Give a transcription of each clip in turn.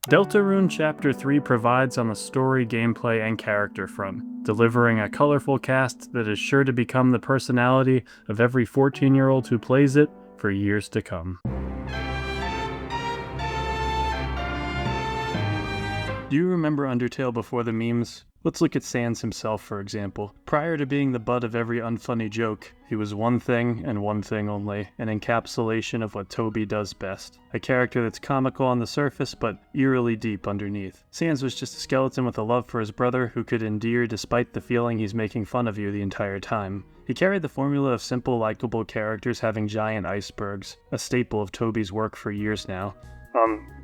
Deltarune Chapter 3 provides on the story, gameplay, and character front, delivering a colorful cast that is sure to become the personality of every 14-year-old who plays it for years to come. Do you remember Undertale before the memes? Let's look at Sans himself, for example. Prior to being the butt of every unfunny joke, he was one thing and one thing only, an encapsulation of what Toby does best. A character that's comical on the surface, but eerily deep underneath. Sans was just a skeleton with a love for his brother who could endear despite the feeling he's making fun of you the entire time. He carried the formula of simple, likable characters having giant icebergs, a staple of Toby's work for years now.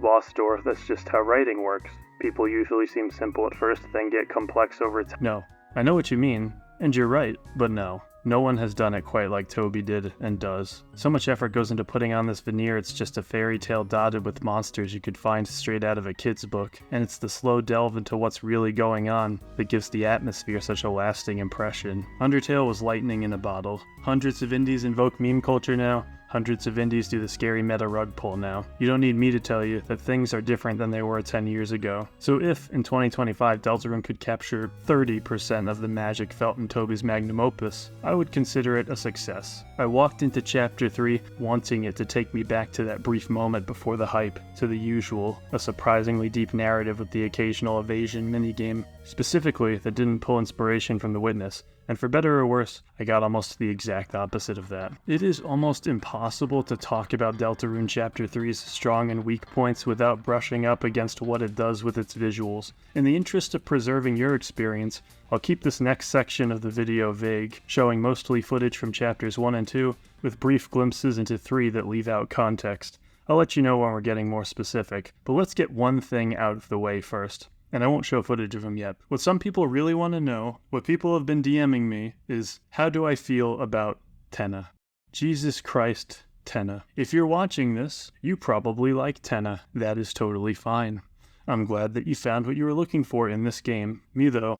Lost Door, that's just how writing works. People usually seem simple at first, then get complex over time. No, I know what you mean, and you're right, but no. No one has done it quite like Toby did and does. So much effort goes into putting on this veneer, it's just a fairy tale dotted with monsters you could find straight out of a kid's book, and it's the slow delve into what's really going on that gives the atmosphere such a lasting impression. Undertale was lightning in a bottle. Hundreds of indies invoke meme culture now. Hundreds of indies do the scary meta rug pull now. You don't need me to tell you that things are different than they were 10 years ago. So if, in 2025, Deltarune could capture 30% of the magic felt in Toby's magnum opus, I would consider it a success. I walked into Chapter 3 wanting it to take me back to that brief moment before the hype, to the usual, a surprisingly deep narrative with the occasional evasion minigame, specifically that didn't pull inspiration from The Witness. And for better or worse, I got almost the exact opposite of that. It is almost impossible to talk about Deltarune Chapter 3's strong and weak points without brushing up against what it does with its visuals. In the interest of preserving your experience, I'll keep this next section of the video vague, showing mostly footage from Chapters 1 and 2, with brief glimpses into 3 that leave out context. I'll let you know when we're getting more specific, but let's get one thing out of the way first. And I won't show footage of him yet. What some people really want to know, what people have been DMing me, is how do I feel about Tenna? Jesus Christ, Tenna. If you're watching this, you probably like Tenna. That is totally fine. I'm glad that you found what you were looking for in this game. Me though.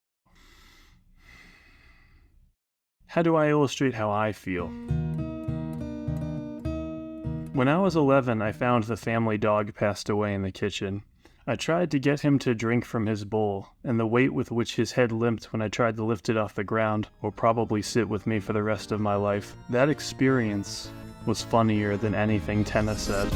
How do I illustrate how I feel? When I was 11, I found the family dog passed away in the kitchen. I tried to get him to drink from his bowl, and the weight with which his head limped when I tried to lift it off the ground will probably sit with me for the rest of my life. That experience was funnier than anything Tenna said.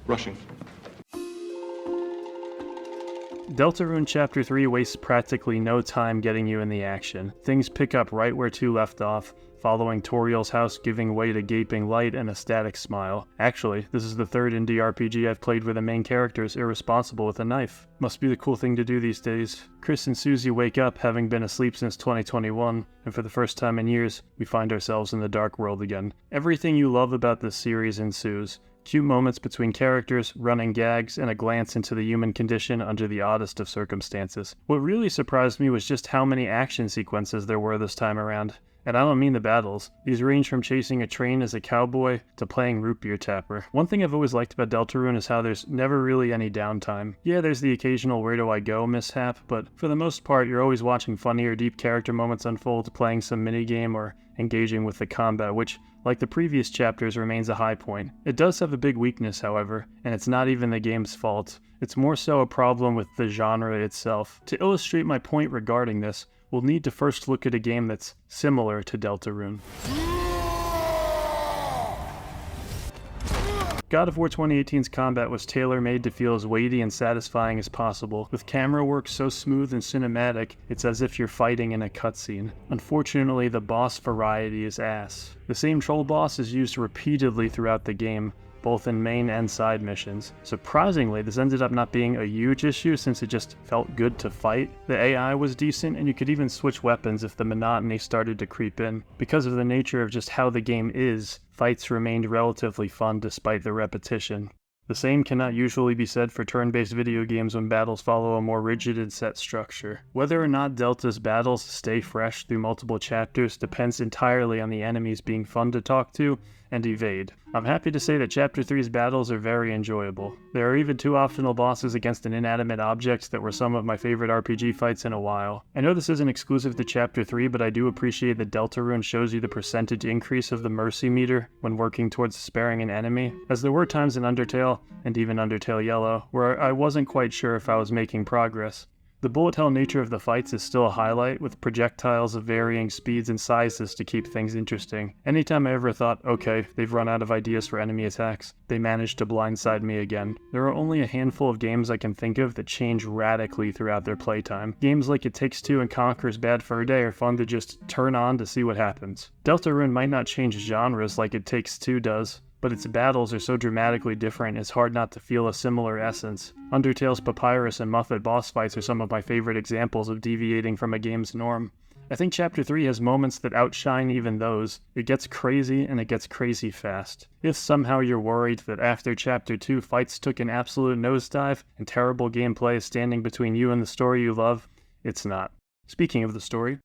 Rushing. Deltarune Chapter 3 wastes practically no time getting you in the action. Things pick up right where 2 left off, following Toriel's house giving way to gaping light and a static smile. Actually, this is the 3rd indie RPG I've played where the main character is irresponsible with a knife. Must be the cool thing to do these days. Kris and Susie wake up having been asleep since 2021, and for the first time in years, we find ourselves in the dark world again. Everything you love about this series ensues. Cute moments between characters, running gags, and a glance into the human condition under the oddest of circumstances. What really surprised me was just how many action sequences there were this time around. And I don't mean the battles. These range from chasing a train as a cowboy to playing root beer tapper. One thing I've always liked about Deltarune is how there's never really any downtime. Yeah, there's the occasional where do I go mishap, but for the most part you're always watching funny or deep character moments unfold, playing some minigame, or engaging with the combat, which, like the previous chapters, remains a high point. It does have a big weakness, however, and it's not even the game's fault. It's more so a problem with the genre itself. To illustrate my point regarding this, we'll need to first look at a game that's similar to Deltarune. God of War 2018's combat was tailor-made to feel as weighty and satisfying as possible, with camera work so smooth and cinematic, it's as if you're fighting in a cutscene. Unfortunately, the boss variety is ass. The same troll boss is used repeatedly throughout the game, both in main and side missions. Surprisingly, this ended up not being a huge issue since it just felt good to fight. The AI was decent, and you could even switch weapons if the monotony started to creep in. Because of the nature of just how the game is, fights remained relatively fun despite the repetition. The same cannot usually be said for turn-based video games when battles follow a more rigid and set structure. Whether or not Delta's battles stay fresh through multiple chapters depends entirely on the enemies being fun to talk to and evade. I'm happy to say that Chapter 3's battles are very enjoyable. There are even 2 optional bosses against an inanimate object that were some of my favorite RPG fights in a while. I know this isn't exclusive to Chapter 3, but I do appreciate that Deltarune shows you the percentage increase of the mercy meter when working towards sparing an enemy, as there were times in Undertale, and even Undertale Yellow, where I wasn't quite sure if I was making progress. The bullet hell nature of the fights is still a highlight, with projectiles of varying speeds and sizes to keep things interesting. Anytime I ever thought, okay, they've run out of ideas for enemy attacks, they managed to blindside me again. There are only a handful of games I can think of that change radically throughout their playtime. Games like It Takes Two and Conker's Bad Fur Day are fun to just turn on to see what happens. Deltarune might not change genres like It Takes Two does, but its battles are so dramatically different it's hard not to feel a similar essence. Undertale's Papyrus and Muffet boss fights are some of my favorite examples of deviating from a game's norm. I think Chapter 3 has moments that outshine even those. It gets crazy, and it gets crazy fast. If somehow you're worried that after Chapter 2 fights took an absolute nosedive, and terrible gameplay is standing between you and the story you love, it's not. Speaking of the story,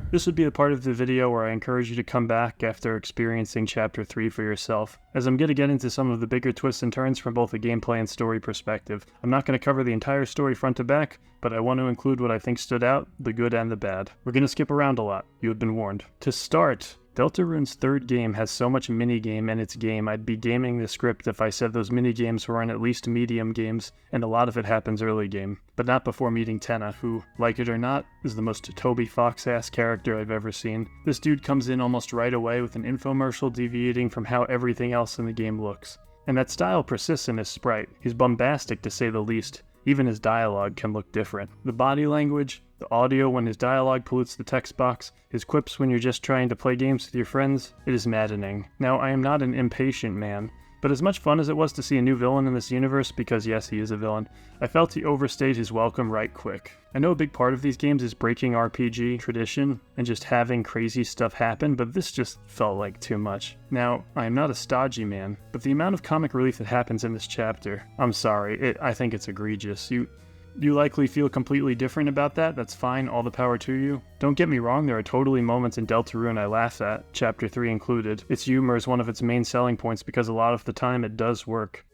this would be the part of the video where I encourage you to come back after experiencing Chapter 3 for yourself, as I'm going to get into some of the bigger twists and turns from both a gameplay and story perspective. I'm not going to cover the entire story front to back, but I want to include what I think stood out, the good and the bad. We're going to skip around a lot, you have been warned. To start, Deltarune's 3rd game has so much minigame in its game I'd be gaming the script if I said those minigames were in at least medium games, and a lot of it happens early game. But not before meeting Tenna, who, like it or not, is the most Toby Fox-ass character I've ever seen. This dude comes in almost right away with an infomercial deviating from how everything else in the game looks. And that style persists in his sprite. He's bombastic to say the least. Even his dialogue can look different. The body language, the audio when his dialogue pollutes the text box, his quips when you're just trying to play games with your friends, it is maddening. Now, I am not an impatient man, but as much fun as it was to see a new villain in this universe, because yes, he is a villain, I felt he overstayed his welcome right quick. I know a big part of these games is breaking RPG tradition and just having crazy stuff happen, but this just felt like too much. Now, I am not a stodgy man, but the amount of comic relief that happens in this chapter, I'm sorry, I think it's egregious. You likely feel completely different about that, that's fine, all the power to you. Don't get me wrong, there are totally moments in Deltarune I laugh at, Chapter 3 included. Its humor is one of its main selling points because a lot of the time it does work.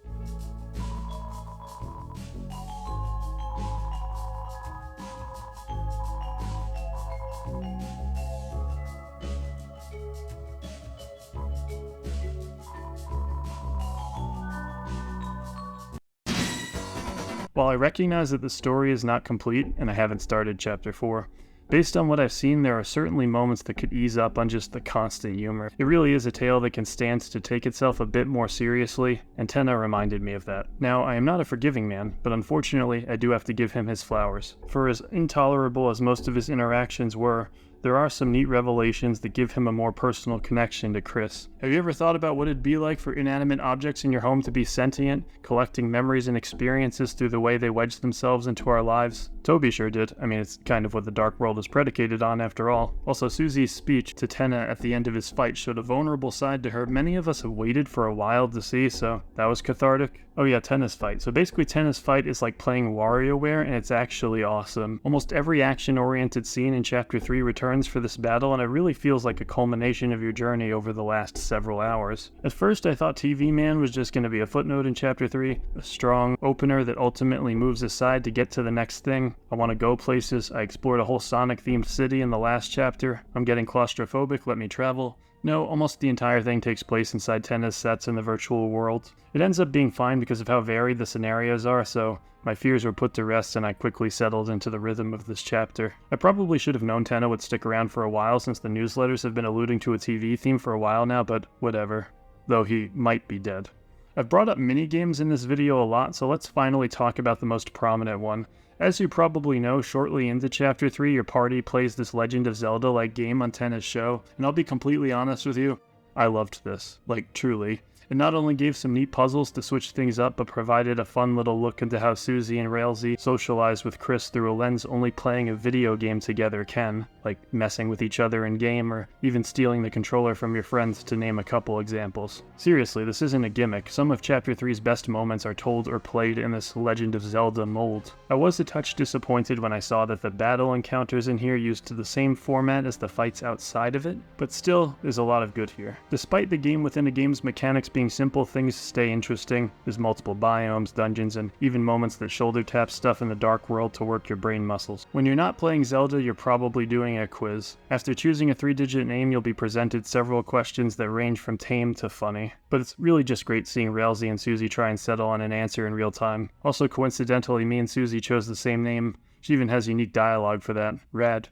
While I recognize that the story is not complete, and I haven't started Chapter 4, based on what I've seen, there are certainly moments that could ease up on just the constant humor. It really is a tale that can stand to take itself a bit more seriously, and Tenna reminded me of that. Now, I am not a forgiving man, but unfortunately, I do have to give him his flowers. For as intolerable as most of his interactions were, there are some neat revelations that give him a more personal connection to Kris. Have you ever thought about what it'd be like for inanimate objects in your home to be sentient, collecting memories and experiences through the way they wedge themselves into our lives? Toby sure did. I mean, it's kind of what the Dark World is predicated on after all. Also, Susie's speech to Tenna at the end of his fight showed a vulnerable side to her many of us have waited for a while to see, so that was cathartic. Oh yeah, Tenna's fight. So basically Tenna's fight is like playing WarioWare, and it's actually awesome. Almost every action-oriented scene in Chapter 3 returns for this battle, and it really feels like a culmination of your journey over the last several hours. At first I thought TV Man was just going to be a footnote in Chapter 3, a strong opener that ultimately moves aside to get to the next thing. I want to go places. I explored a whole Sonic-themed city in the last chapter. I'm getting claustrophobic, let me travel. No, almost the entire thing takes place inside Tenna's sets in the virtual world. It ends up being fine because of how varied the scenarios are, so my fears were put to rest and I quickly settled into the rhythm of this chapter. I probably should have known Tenna would stick around for a while since the newsletters have been alluding to a TV theme for a while now, but whatever. Though he might be dead. I've brought up minigames in this video a lot, so let's finally talk about the most prominent one. As you probably know, shortly into Chapter 3, your party plays this Legend of Zelda-like game on Tenna's show, and I'll be completely honest with you, I loved this. Like, truly. It not only gave some neat puzzles to switch things up, but provided a fun little look into how Susie and Ralsei socialize with Kris through a lens only playing a video game together can, like messing with each other in game or even stealing the controller from your friends, to name a couple examples. Seriously, this isn't a gimmick. Some of Chapter 3's best moments are told or played in this Legend of Zelda mold. I was a touch disappointed when I saw that the battle encounters in here used the same format as the fights outside of it, but still, there's a lot of good here. Despite the game within a game's mechanics being simple, things stay interesting. There's multiple biomes, dungeons, and even moments that shoulder tap stuff in the dark world to work your brain muscles. When you're not playing Zelda, you're probably doing a quiz. After choosing a 3-digit name, you'll be presented several questions that range from tame to funny. But it's really just great seeing Ralsei and Susie try and settle on an answer in real time. Also, coincidentally, me and Susie chose the same name. She even has unique dialogue for that. Rad.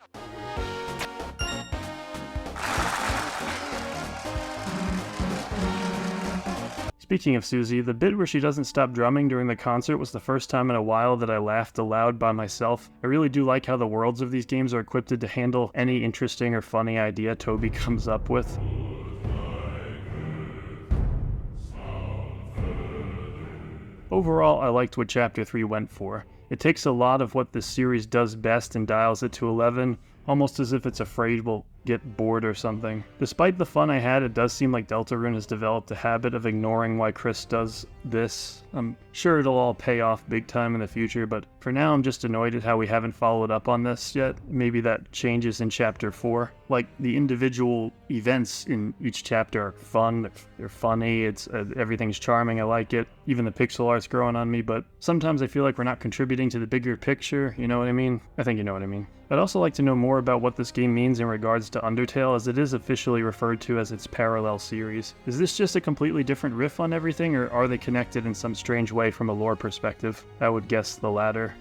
Speaking of Susie, the bit where she doesn't stop drumming during the concert was the first time in a while that I laughed aloud by myself. I really do like how the worlds of these games are equipped to handle any interesting or funny idea Toby comes up with. Overall, I liked what Chapter 3 went for. It takes a lot of what this series does best and dials it to 11, almost as if it's afraid we'll get bored or something. Despite the fun I had, it does seem like Deltarune has developed a habit of ignoring why Kris does this. I'm sure it'll all pay off big time in the future, but for now I'm just annoyed at how we haven't followed up on this yet. Maybe that changes in Chapter 4. Like, the individual events in each chapter are fun, they're funny, everything's charming, I like it. Even the pixel art's growing on me, but sometimes I feel like we're not contributing to the bigger picture, you know what I mean? I think you know what I mean. I'd also like to know more about what this game means in regards to Undertale, as it is officially referred to as its parallel series. Is this just a completely different riff on everything, or are they connected in some strange way from a lore perspective? I would guess the latter.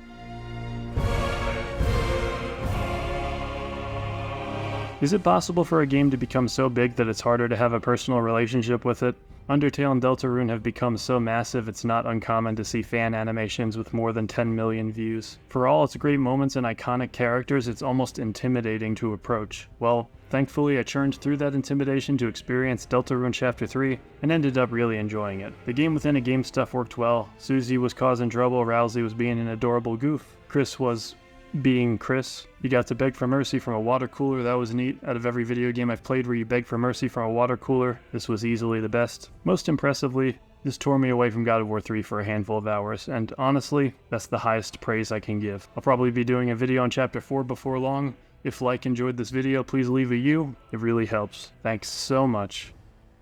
Is it possible for a game to become so big that it's harder to have a personal relationship with it? Undertale and Deltarune have become so massive it's not uncommon to see fan animations with more than 10 million views. For all its great moments and iconic characters, it's almost intimidating to approach. Well, thankfully I churned through that intimidation to experience Deltarune Chapter 3 and ended up really enjoying it. The game within a game stuff worked well. Susie was causing trouble, Ralsei was being an adorable goof. Kris was being Kris. You got to beg for mercy from a water cooler, that was neat. Out of every video game I've played where you beg for mercy from a water cooler, this was easily the best. Most impressively, this tore me away from God of War 3 for a handful of hours, and honestly, that's the highest praise I can give. I'll probably be doing a video on Chapter 4 before long. If enjoyed this video, please leave a U. It really helps. Thanks so much,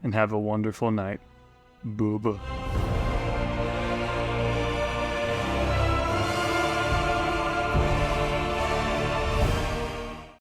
and have a wonderful night. Booba.